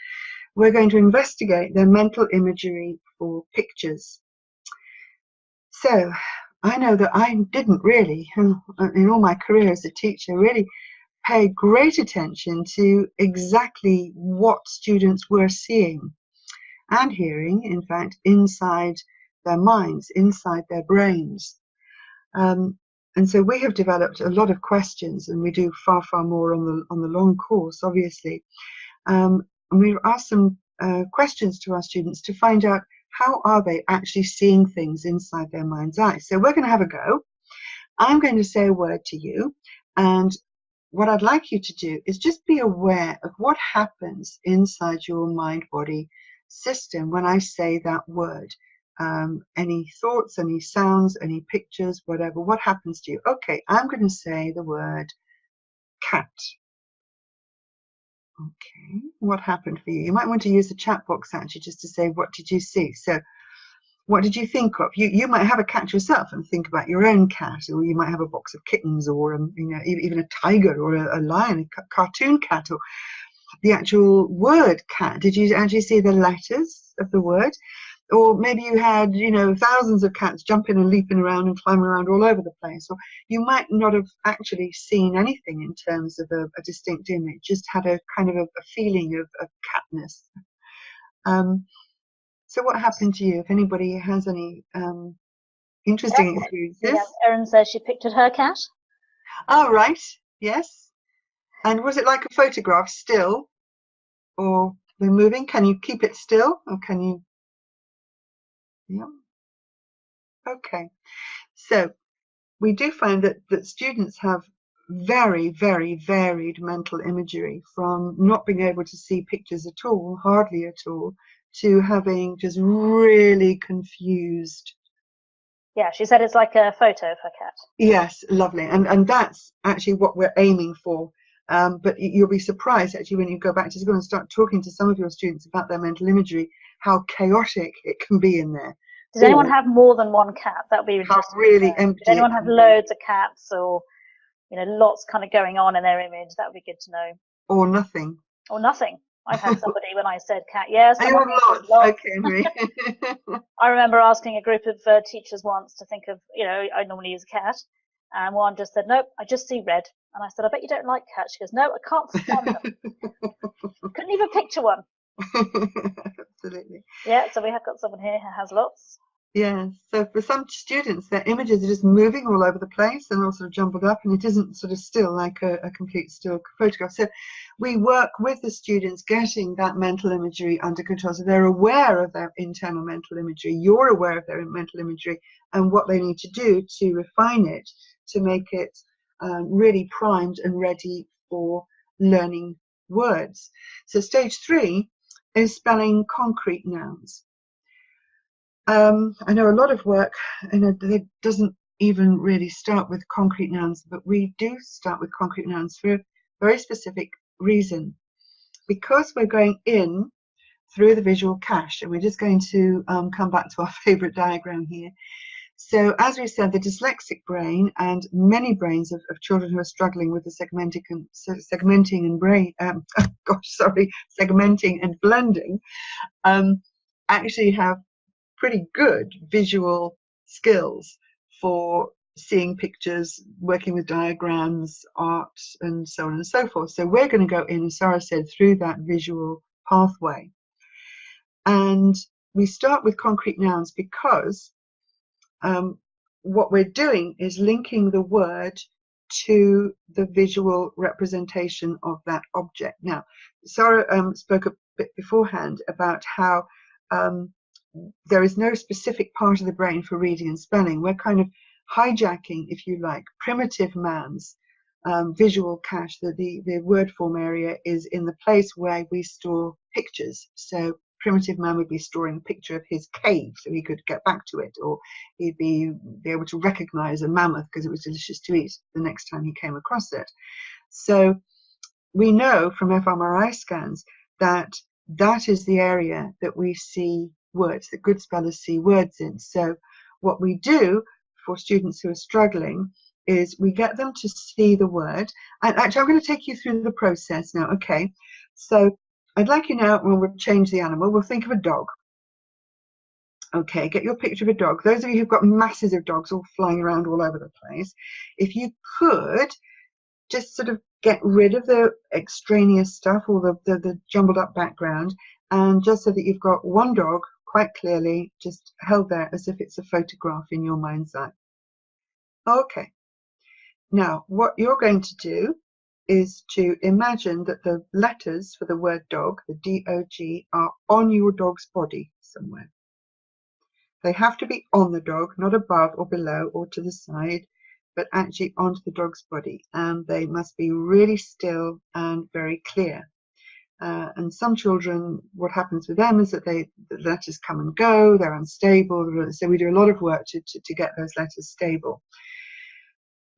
S2: We're going to investigate their mental imagery for pictures. So I know that I didn't really, in all my career as a teacher, really pay great attention to exactly what students were seeing and hearing, in fact, inside their minds, inside their brains. And so we have developed a lot of questions, and we do far, far more on the long course, obviously. And we ask some questions to our students to find out how are they actually seeing things inside their mind's eye. So we're going to have a go. I'm going to say a word to you, and what I'd like you to do is just be aware of what happens inside your mind-body system when I say that word. Any thoughts, any sounds, any pictures, whatever, what happens to you? Okay, I'm going to say the word cat. Okay, what happened for you? You might want to use the chat box actually just to say, what did you see? So what did you think of? You might have a cat yourself and think about your own cat, or you might have a box of kittens, or even a tiger, or a lion, a cartoon cat, or the actual word cat. Did you actually see the letters of the word? Or maybe you had, thousands of cats jumping and leaping around and climbing around all over the place. Or you might not have actually seen anything in terms of a distinct image, just had a kind of a feeling of catness. So what happened to you? If anybody has any interesting experiences?
S1: Yeah, Erin says she pictured her cat.
S2: Oh, right. Yes. And was it like a photograph still? Or we're moving? Can you keep it still? Or can you? Yeah. Okay. So we do find that students have very, very varied mental imagery, from not being able to see pictures at all, hardly at all, to having just really confused.
S1: Yeah, she said it's like a photo of her cat.
S2: Yes, lovely. And that's actually what we're aiming for. But you'll be surprised actually when you go back to school and start talking to some of your students about their mental imagery, how chaotic it can be in there.
S1: Does anyone have more than one cat? That would be
S2: How
S1: interesting.
S2: really
S1: Did
S2: empty it
S1: anyone have
S2: can be.
S1: loads of cats, or lots kind of going on in their image? That would be good to know.
S2: Or nothing.
S1: Or nothing. I've had somebody when I said cat. Yeah,
S2: I
S1: someone
S2: have
S1: said
S2: lots.
S1: lots.
S2: Okay, Henry.
S1: I remember asking a group of teachers once to think of, I normally use a cat, and one just said, "Nope, I just see red." And I said, "I bet you don't like cats." She goes, "No, I can't stand them." Couldn't even picture one.
S2: Absolutely.
S1: Yeah, so we have got someone here who has lots.
S2: Yeah, so for some students, their images are just moving all over the place and all sort of jumbled up, and it isn't sort of still like a complete still photograph. So we work with the students getting that mental imagery under control, so they're aware of their internal mental imagery, you're aware of their mental imagery and what they need to do to refine it, to make it really primed and ready for learning words. So stage 3 is spelling concrete nouns. I know a lot of work, it doesn't even really start with concrete nouns, but we do start with concrete nouns for a very specific reason. Because we're going in through the visual cache, and we're just going to come back to our favorite diagram here. So as we said, the dyslexic brain and many brains of children who are struggling with the segmenting and blending actually have pretty good visual skills for seeing pictures, working with diagrams, art, and so on and so forth. So we're going to go in, as Sarah said, through that visual pathway. And we start with concrete nouns because what we're doing is linking the word to the visual representation of that object. Now, Sarah spoke a bit beforehand about how there is no specific part of the brain for reading and spelling. We're kind of hijacking, if you like, primitive man's visual cache. The word form area is in the place where we store pictures. So primitive man would be storing a picture of his cave so he could get back to it, or he'd be able to recognize a mammoth because it was delicious to eat the next time he came across it. So we know from fMRI scans that that is the area that we see words, that good spellers see words in. So what we do for students who are struggling is we get them to see the word. And actually, I'm going to take you through the process now. Okay, so I'd like you now, when we'll change the animal, we'll think of a dog. Okay, get your picture of a dog. Those of you who've got masses of dogs all flying around all over the place, if you could just sort of get rid of the extraneous stuff or the jumbled up background, and just so that you've got one dog quite clearly just held there as if it's a photograph in your mind's eye. Okay, now what you're going to do is to imagine that the letters for the word dog, the D-O-G, are on your dog's body somewhere. They have to be on the dog, not above or below or to the side, but actually onto the dog's body, and they must be really still and very clear. And some children, what happens with them is that the letters come and go, they're unstable, so we do a lot of work to get those letters stable.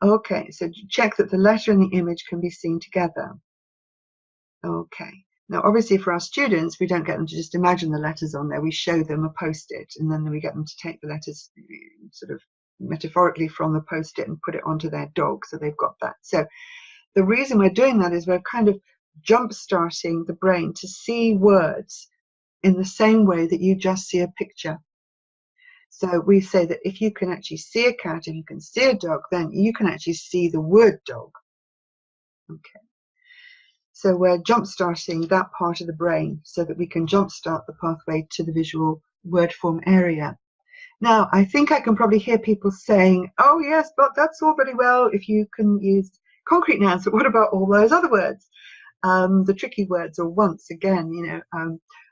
S2: Okay, so check that the letter and the image can be seen together. Okay, now obviously for our students, we don't get them to just imagine the letters on there, we show them a post-it, and then we get them to take the letters sort of metaphorically from the post-it and put it onto their dog, so they've got that. So the reason we're doing that is we're kind of jump-starting the brain to see words in the same way that you just see a picture. So we say that if you can actually see a cat and you can see a dog, then you can actually see the word dog. Okay. So we're jump-starting that part of the brain so that we can jump-start the pathway to the visual word form area. Now, I think I can probably hear people saying, oh yes, but that's all very well if you can use concrete nouns, but what about all those other words? The tricky words, or once again,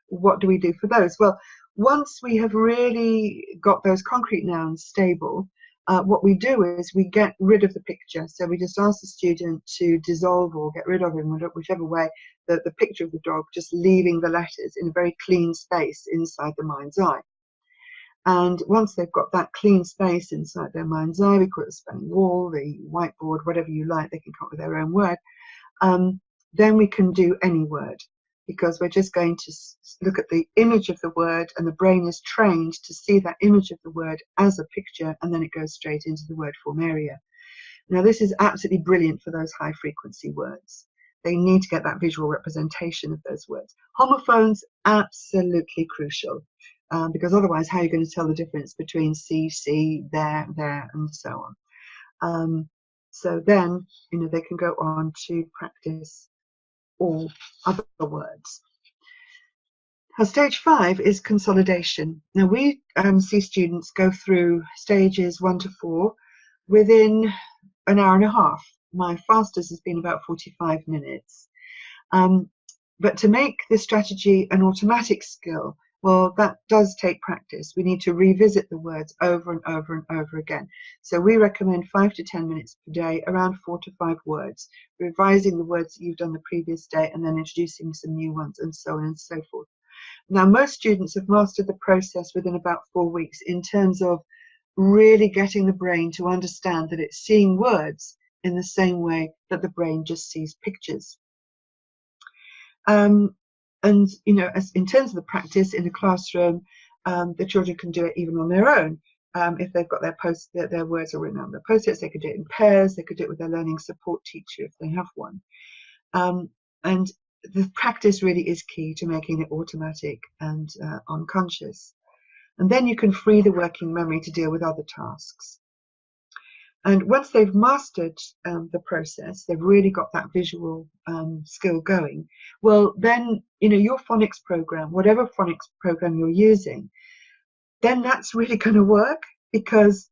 S2: what do we do for those? Well, once we have really got those concrete nouns stable, what we do is we get rid of the picture. So we just ask the student to dissolve or get rid of, in whichever way, the picture of the dog, just leaving the letters in a very clean space inside the mind's eye. And once they've got that clean space inside their mind's eye, we call it the spelling wall, the whiteboard, whatever you like, they can come up with their own word. then we can do any word, because we're just going to look at the image of the word, and the brain is trained to see that image of the word as a picture, and then it goes straight into the word form area. Now, this is absolutely brilliant for those high frequency words. They need to get that visual representation of those words. Homophones, absolutely crucial, because otherwise, how are you going to tell the difference between see, there, and so on? So then, they can go on to practice all other words. Now, stage 5 is consolidation. Now, we see students go through stages 1 to 4 within an hour and a half. My fastest has been about 45 minutes. But to make this strategy an automatic skill, well, that does take practice. We need to revisit the words over and over and over again. So we recommend 5 to 10 minutes per day, around 4 to 5 words, revising the words that you've done the previous day and then introducing some new ones, and so on and so forth. Now, most students have mastered the process within about 4 weeks in terms of really getting the brain to understand that it's seeing words in the same way that the brain just sees pictures. And as in terms of the practice in the classroom, the children can do it even on their own. If they've got their words are written on their post-its, they could do it in pairs. They could do it with their learning support teacher if they have one. And the practice really is key to making it automatic and unconscious. And then you can free the working memory to deal with other tasks. And once they've mastered the process, they've really got that visual skill going, well, then, your phonics program, whatever phonics program you're using, then that's really going to work, because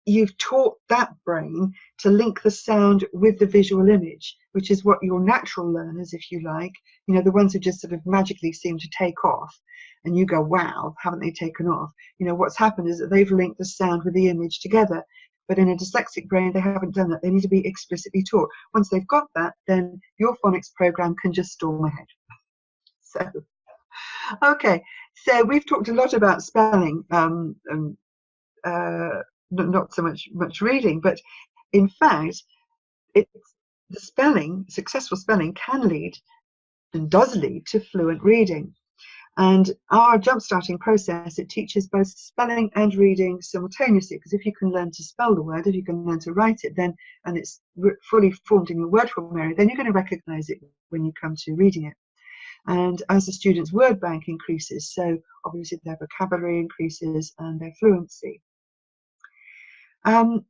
S2: you've taught that brain to link the sound with the visual image, which is what your natural learners, if you like, the ones who just sort of magically seem to take off, and you go, wow, haven't they taken off? What's happened is that they've linked the sound with the image together. But in a dyslexic brain, they haven't done that. They need to be explicitly taught. Once they've got that, then your phonics program can just storm ahead. So, okay, so we've talked a lot about spelling, not so much reading, but in fact, successful spelling can lead and does lead to fluent reading. And our jump-starting process, it teaches both spelling and reading simultaneously, because if you can learn to spell the word, if you can learn to write it, then, and it's fully formed in your word form area, then you're going to recognize it when you come to reading it. And as the student's word bank increases, so obviously their vocabulary increases and their fluency. And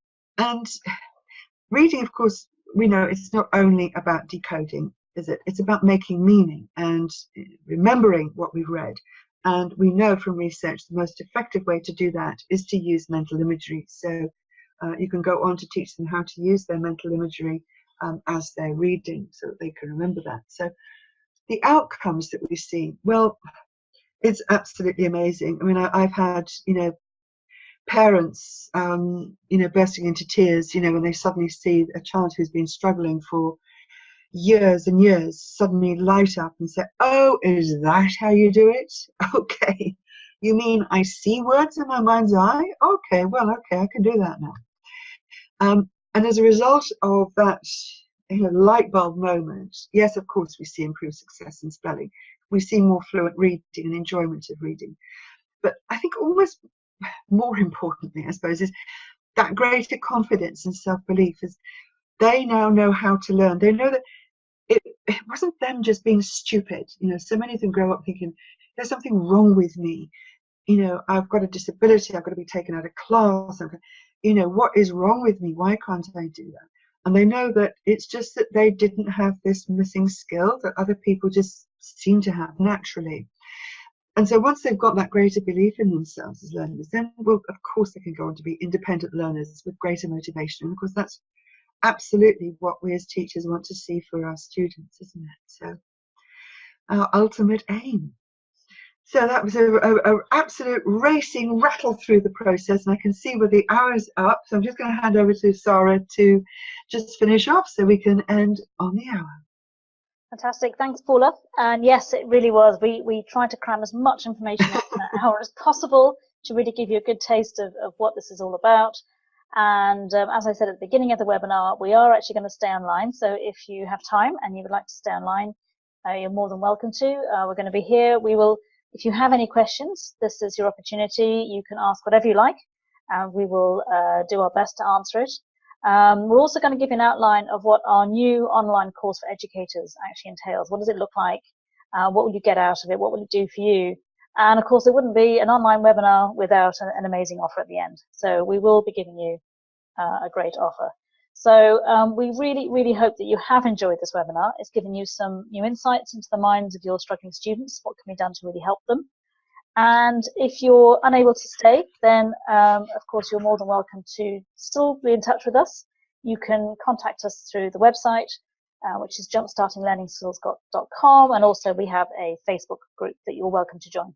S2: reading, of course, we know it's not only about decoding, is it? It's about making meaning and remembering what we've read. And we know from research the most effective way to do that is to use mental imagery. So you can go on to teach them how to use their mental imagery as they're reading, so that they can remember that. So the outcomes that we see, well, it's absolutely amazing. I mean, I've had, parents, bursting into tears, when they suddenly see a child who's been struggling for years and years suddenly light up and say, oh, is that how you do it? Okay, you mean I see words in my mind's eye? Okay, well, okay, I can do that now. And as a result of that light bulb moment, yes, of course, we see improved success in spelling. We see more fluent reading and enjoyment of reading. But I think almost more importantly, I suppose, is that greater confidence and self-belief, is they now know how to learn. They know that it wasn't them just being stupid. So many of them grow up thinking, there's something wrong with me. I've got a disability. I've got to be taken out of class. What is wrong with me? Why can't I do that? And they know that it's just that they didn't have this missing skill that other people just seem to have naturally. And so once they've got that greater belief in themselves as learners, then, well, of course, they can go on to be independent learners with greater motivation. And of course, that's absolutely what we as teachers want to see for our students, isn't it? So our ultimate aim. So that was a absolute racing rattle through the process, and I can see where the hour's up. So I'm just going to hand over to Sarah to just finish off so we can end on the hour.
S1: Fantastic. Thanks, Paula. And yes, it really was. We tried to cram as much information into that hour as possible to really give you a good taste of what this is all about. And as I said at the beginning of the webinar, we are actually going to stay online. So if you have time and you would like to stay online, you're more than welcome to. We're going to be here. We will, if you have any questions, this is your opportunity. You can ask whatever you like, and we will do our best to answer it. We're also going to give you an outline of what our new online course for educators actually entails. What does it look like? What will you get out of it? What will it do for you? And of course, it wouldn't be an online webinar without an amazing offer at the end. So we will be giving you a great offer. So we really, really hope that you have enjoyed this webinar. It's given you some new insights into the minds of your struggling students, what can be done to really help them. And if you're unable to stay, then of course you're more than welcome to still be in touch with us. You can contact us through the website, which is jumpstartinglearningskills.com, and also we have a Facebook group that you're welcome to join.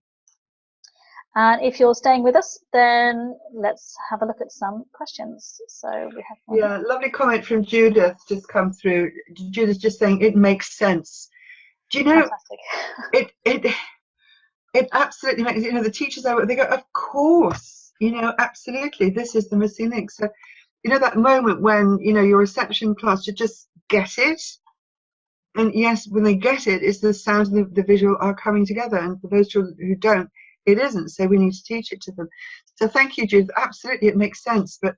S1: And if you're staying with us, then let's have a look at some questions. So we have one.
S2: Yeah, lovely comment from Judith just come through. Judith just saying it makes sense. Do you know?
S1: Fantastic.
S2: It absolutely makes, you know, the teachers they go, of course, you know, absolutely, this is the missing link. So, you know, that moment when, you know, your reception class should just get it. And yes, when they get it, it's the sound and the visual are coming together. And for those children who don't, it isn't. So we need to teach it to them. So thank you, Judith. Absolutely, it makes sense. But,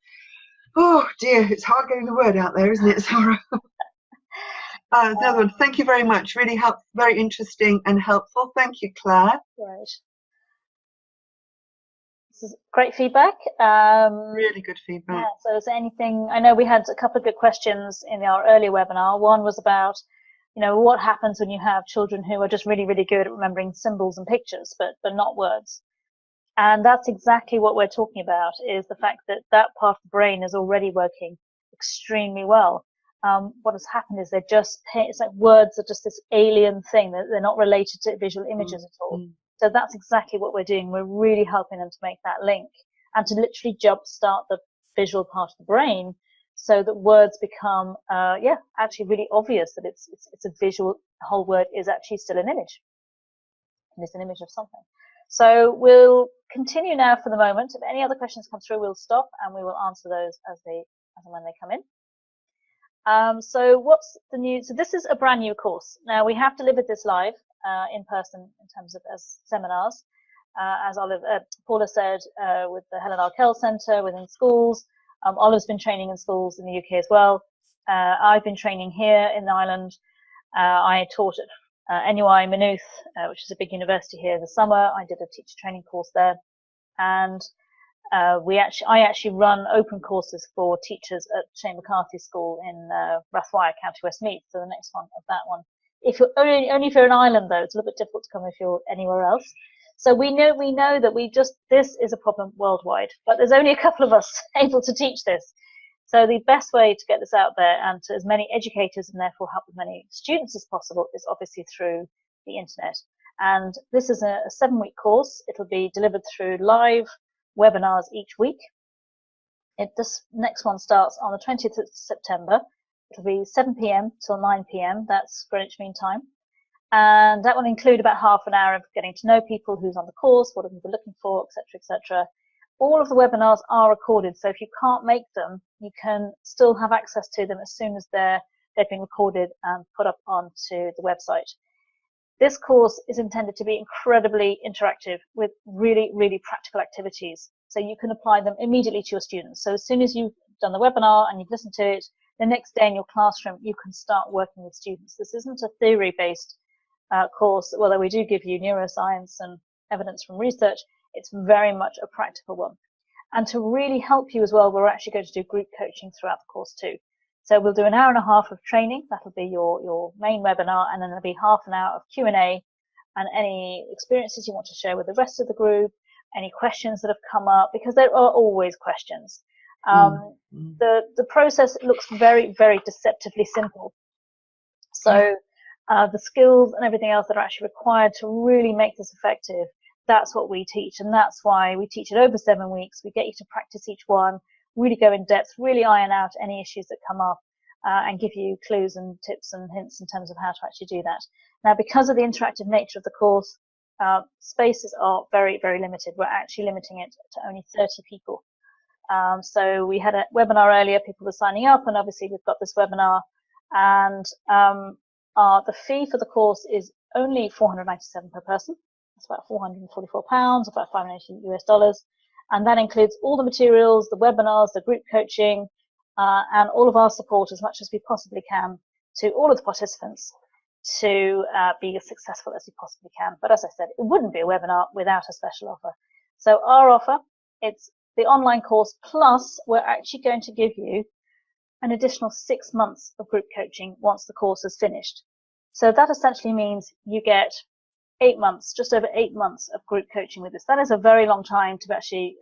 S2: oh dear, it's hard getting the word out there, isn't it, Sarah? Another one. Thank you very much. Really very interesting and helpful. Thank you, Claire.
S1: Right. This is great feedback.
S2: Really good feedback.
S1: Yeah, so is there anything, I know we had a couple of good questions in our earlier webinar. One was about, you know, what happens when you have children who are just really, really good at remembering symbols and pictures, but not words. And that's exactly what we're talking about, is the fact that that part of the brain is already working extremely well. What has happened is it's like words are just this alien thing, that they're not related to visual images at all. So that's exactly what we're doing. We're really helping them to make that link and to literally jumpstart the visual part of the brain so that words become, actually really obvious that it's a visual, the whole word is actually still an image. And it's an image of something. So we'll continue now for the moment. If any other questions come through, we'll stop and we will answer those as and when they come in. So what's the new? So this is a brand new course. Now we have delivered this live in person in terms of as seminars, as Paula said, with the Helen Arkell Centre within schools. Olive's been training in schools in the UK as well. I've been training here in Ireland. I taught at NUI Maynooth, which is a big university here, this summer. I did a teacher training course there, and I actually run open courses for teachers at Shane McCarthy School in Rathwire, County Westmeath. So the next one of that one. If you're only if you're in Ireland though, it's a little bit difficult to come if you're anywhere else. So we know that this is a problem worldwide, but there's only a couple of us able to teach this. So the best way to get this out there and to as many educators and therefore help as many students as possible is obviously through the internet. And this is a 7-week course. It'll be delivered through live webinars each week. This next one starts on the 20th of September. It'll be 7 p.m. till 9 p.m. That's Greenwich Mean Time. And that will include about half an hour of getting to know people, who's on the course, what are people looking for, etc., etc. All of the webinars are recorded, so if you can't make them, you can still have access to them as soon as they've been recorded and put up onto the website. This course is intended to be incredibly interactive with really, really practical activities. So you can apply them immediately to your students. So as soon as you've done the webinar and you've listened to it, the next day in your classroom, you can start working with students. This isn't a theory-based course, although we do give you neuroscience and evidence from research. It's very much a practical one. And to really help you as well, we're actually going to do group coaching throughout the course too. So we'll do an hour and a half of training. That'll be your main webinar, and then there'll be half an hour of Q&A and any experiences you want to share with the rest of the group, any questions that have come up, because there are always questions. The process looks very, very deceptively simple. So the skills and everything else that are actually required to really make this effective, that's what we teach, and that's why we teach it over 7 weeks. We get you to practice each one, really go in depth, really iron out any issues that come up, and give you clues and tips and hints in terms of how to actually do that. Now, because of the interactive nature of the course, spaces are very, very limited. We're actually limiting it to only 30 people. So we had a webinar earlier, people were signing up, and obviously we've got this webinar, and the fee for the course is only $497 per person. It's about £444, about $580 US, and that includes all the materials, the webinars, the group coaching, and all of our support as much as we possibly can to all of the participants to be as successful as you possibly can. But as I said, it wouldn't be a webinar without a special offer. So our offer, it's the online course, plus we're actually going to give you an additional 6 months of group coaching once the course is finished. So that essentially means you get 8 months, just over 8 months of group coaching with us. That is a very long time to actually,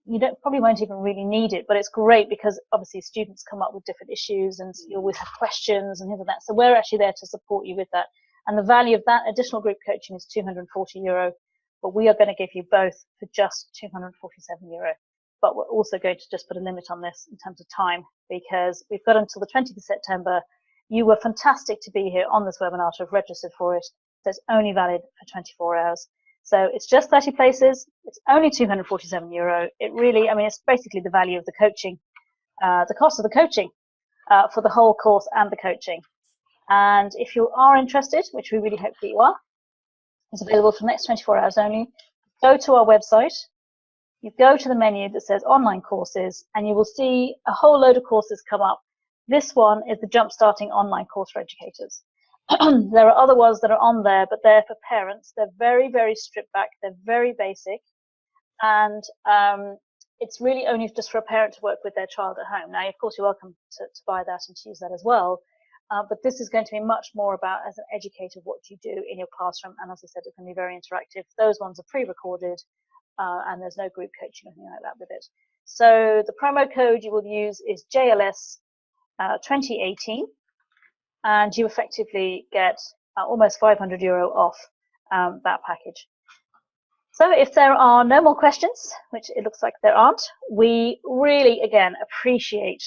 S1: you probably won't even really need it, but it's great because obviously students come up with different issues and you always have questions and things like that. So we're actually there to support you with that. And the value of that additional group coaching is €240, but we are going to give you both for just €247. But we're also going to just put a limit on this in terms of time, because we've got until the 20th of September. You were fantastic to be here on this webinar to have registered for it. So it's only valid for 24 hours. So it's just 30 places. It's only €247. It really, I mean, it's basically the value of the coaching, the cost of the coaching for the whole course and the coaching. And if you are interested, which we really hope that you are, it's available for the next 24 hours only. Go to our website. You go to the menu that says online courses, and you will see a whole load of courses come up. This one is the Jumpstarting Online Course for Educators. There are other ones that are on there, but they're for parents. They're very, very stripped back. They're very basic. And it's really only just for a parent to work with their child at home. Now, of course, you're welcome to buy that and to use that as well. But this is going to be much more about, as an educator, what you do in your classroom. And as I said, it's going to be very interactive. Those ones are pre-recorded, and there's no group coaching or anything like that with it. So the promo code you will use is JLS 2018. And you effectively get almost €500 off that package. So if there are no more questions, which it looks like there aren't, we really, again, appreciate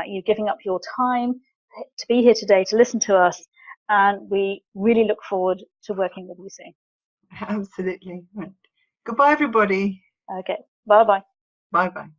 S1: you giving up your time to be here today to listen to us, and we really look forward to working with you soon.
S2: Absolutely. Right. Goodbye, everybody.
S1: Okay. Bye-bye.
S2: Bye-bye.